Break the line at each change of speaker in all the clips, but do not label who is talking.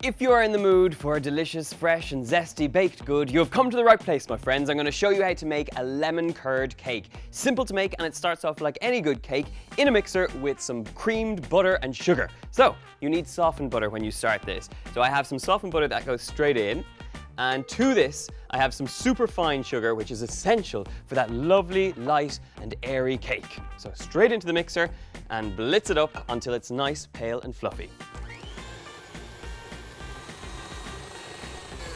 If you are in the mood for a delicious, fresh and zesty baked good, you have come to the right place, my friends. I'm going to show you how to make a lemon curd cake. Simple to make, and it starts off like any good cake in a mixer with some creamed butter and sugar. So you need softened butter when you start this. So I have some softened butter that goes straight in. And to this, I have some super fine sugar, which is essential for that lovely, light and airy cake. So straight into the mixer and blitz it up until it's nice, pale and fluffy.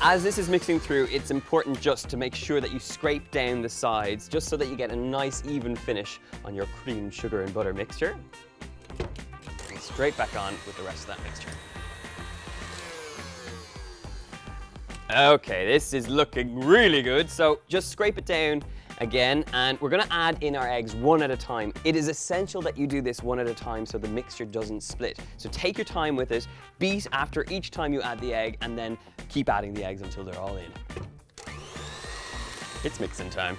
As this is mixing through, it's important just to make sure that you scrape down the sides, just so that you get a nice even finish on your cream, sugar and butter mixture. And straight back on with the rest of that mixture. Okay, this is looking really good, so just scrape it down again, and we're gonna add in our eggs one at a time. It is essential that you do this one at a time so the mixture doesn't split. So take your time with it, beat after each time you add the egg, and then keep adding the eggs until they're all in. It's mixing time.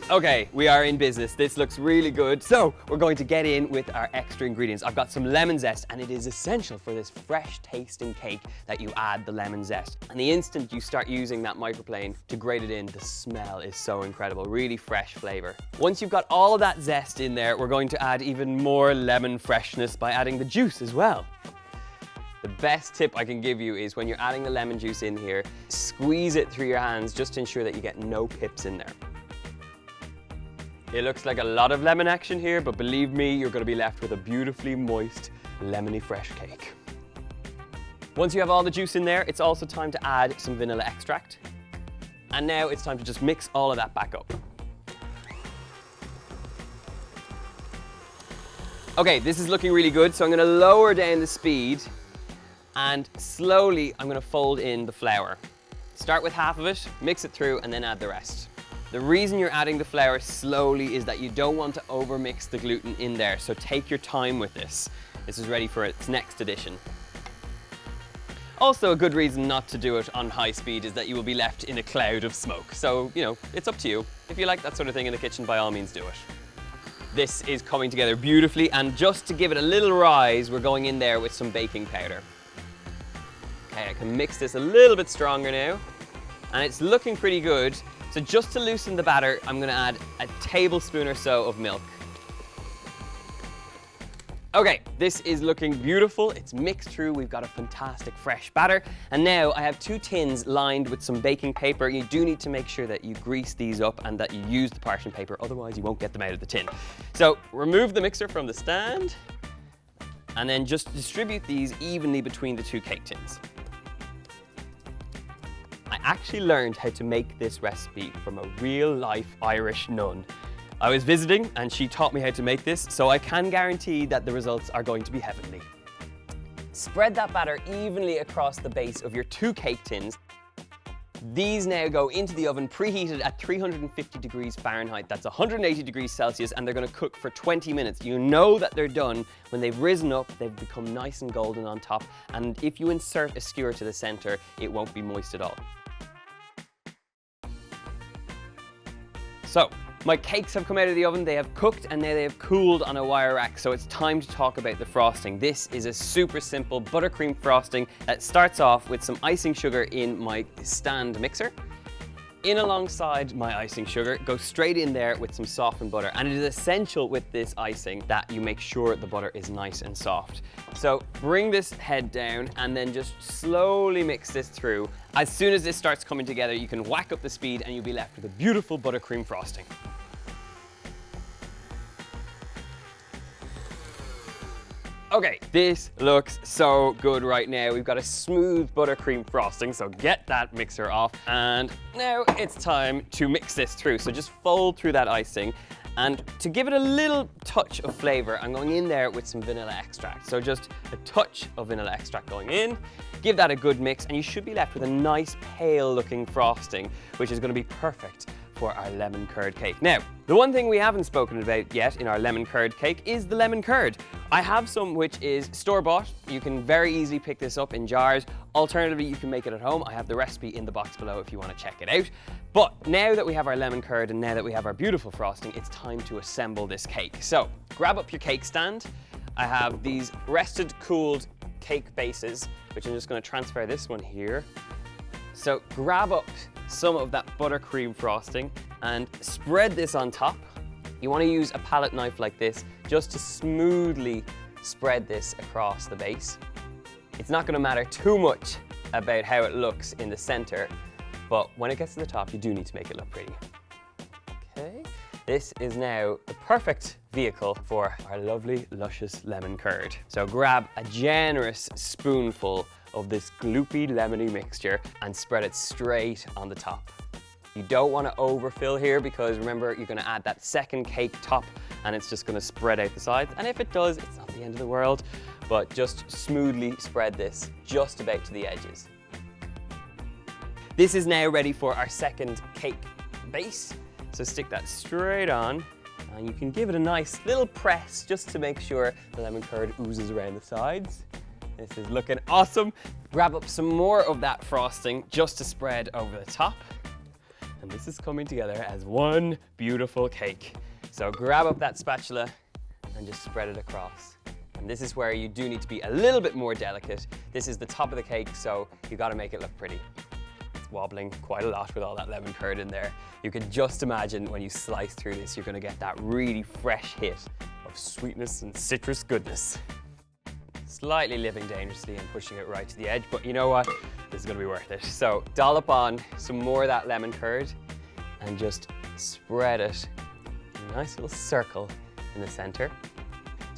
Okay, we are in business. This looks really good. So we're going to get in with our extra ingredients. I've got some lemon zest, and it is essential for this fresh tasting cake that you add the lemon zest. And the instant you start using that microplane to grate it in, the smell is so incredible, really fresh flavor. Once you've got all of that zest in there, we're going to add even more lemon freshness by adding the juice as well. The best tip I can give you is when you're adding the lemon juice in here, squeeze it through your hands just to ensure that you get no pips in there. It looks like a lot of lemon action here, but believe me, you're going to be left with a beautifully moist, lemony fresh cake. Once you have all the juice in there, it's also time to add some vanilla extract. And now it's time to just mix all of that back up. Okay, this is looking really good, so I'm going to lower down the speed and slowly I'm going to fold in the flour. Start with half of it, mix it through, and then add the rest. The reason you're adding the flour slowly is that you don't want to overmix the gluten in there, so take your time with this. This is ready for its next addition. Also, a good reason not to do it on high speed is that you will be left in a cloud of smoke. So, you know, it's up to you. If you like that sort of thing in the kitchen, by all means do it. This is coming together beautifully, and just to give it a little rise, we're going in there with some baking powder. Okay, I can mix this a little bit stronger now, and it's looking pretty good. So just to loosen the batter, I'm going to add a tablespoon or so of milk. Okay, this is looking beautiful. It's mixed through. We've got a fantastic fresh batter. And now I have 2 tins lined with some baking paper. You do need to make sure that you grease these up and that you use the parchment paper, otherwise you won't get them out of the tin. So remove the mixer from the stand and then just distribute these evenly between the 2 cake tins. I actually learned how to make this recipe from a real-life Irish nun. I was visiting and she taught me how to make this, so I can guarantee that the results are going to be heavenly. Spread that batter evenly across the base of your 2 cake tins. These now go into the oven preheated at 350 degrees Fahrenheit. That's 180 degrees Celsius, and they're going to cook for 20 minutes. You know that they're done when they've risen up, they've become nice and golden on top, and if you insert a skewer to the center, it won't be moist at all. So, my cakes have come out of the oven, they have cooked, and now they have cooled on a wire rack, so it's time to talk about the frosting. This is a super simple buttercream frosting that starts off with some icing sugar in my stand mixer. In alongside my icing sugar, go straight in there with some softened butter, and it is essential with this icing that you make sure the butter is nice and soft. So bring this head down and then just slowly mix this through. As soon as this starts coming together, you can whack up the speed and you'll be left with a beautiful buttercream frosting. Okay, this looks so good right now. We've got a smooth buttercream frosting, so get that mixer off. And now it's time to mix this through. So just fold through that icing. And to give it a little touch of flavor, I'm going in there with some vanilla extract. So just a touch of vanilla extract going in. Give that a good mix, and you should be left with a nice pale looking frosting, which is going to be perfect for our lemon curd cake. Now, the one thing we haven't spoken about yet in our lemon curd cake is the lemon curd. I have some which is store-bought. You can very easily pick this up in jars. Alternatively, you can make it at home. I have the recipe in the box below if you want to check it out. But now that we have our lemon curd and now that we have our beautiful frosting, it's time to assemble this cake. So grab up your cake stand. I have these rested cooled cake bases, which I'm just going to transfer this one here. So grab up some of that buttercream frosting and spread this on top. You want to use a palette knife like this just to smoothly spread this across the base. It's not going to matter too much about how it looks in the center, but when it gets to the top, you do need to make it look pretty. Okay, this is now the perfect vehicle for our lovely, luscious lemon curd. So grab a generous spoonful of this gloopy lemony mixture and spread it straight on the top. You don't want to overfill here because remember, you're going to add that second cake top and it's just going to spread out the sides. And if it does, it's not the end of the world, but just smoothly spread this just about to the edges. This is now ready for our second cake base. So stick that straight on and you can give it a nice little press just to make sure the lemon curd oozes around the sides. This is looking awesome. Grab up some more of that frosting just to spread over the top. And this is coming together as one beautiful cake. So grab up that spatula and just spread it across. And this is where you do need to be a little bit more delicate. This is the top of the cake, so you got to make it look pretty. It's wobbling quite a lot with all that lemon curd in there. You can just imagine when you slice through this, you're going to get that really fresh hit of sweetness and citrus goodness. Slightly living dangerously and pushing it right to the edge, but you know what? This is going to be worth it. So dollop on some more of that lemon curd and just spread it in a nice little circle in the center.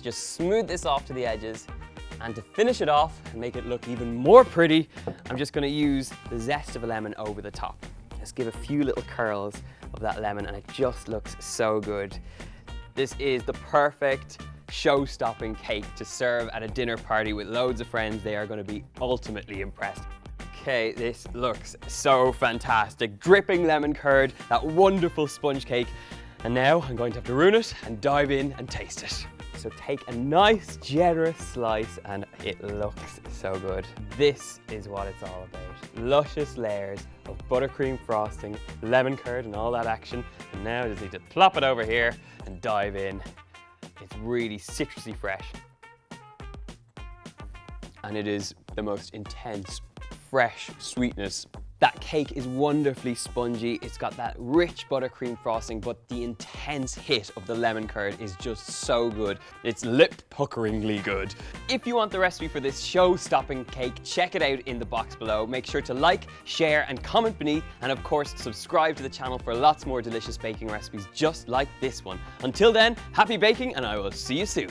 Just smooth this off to the edges, and to finish it off and make it look even more pretty, I'm just going to use the zest of a lemon over the top. Just give a few little curls of that lemon and it just looks so good. This is the perfect show-stopping cake to serve at a dinner party with loads of friends. They are going to be ultimately impressed. Okay, this looks so fantastic. Dripping lemon curd, that wonderful sponge cake. And now I'm going to have to ruin it and dive in and taste it. So take a nice generous slice and it looks so good. This is what it's all about. Luscious layers of buttercream frosting, lemon curd and all that action. And now I just need to plop it over here and dive in. It's really citrusy fresh. And it is the most intense, fresh sweetness. That cake is wonderfully spongy. It's got that rich buttercream frosting, but the intense hit of the lemon curd is just so good. It's lip-puckeringly good. If you want the recipe for this show-stopping cake, check it out in the box below. Make sure to like, share, and comment beneath. And of course, subscribe to the channel for lots more delicious baking recipes just like this one. Until then, happy baking, and I will see you soon.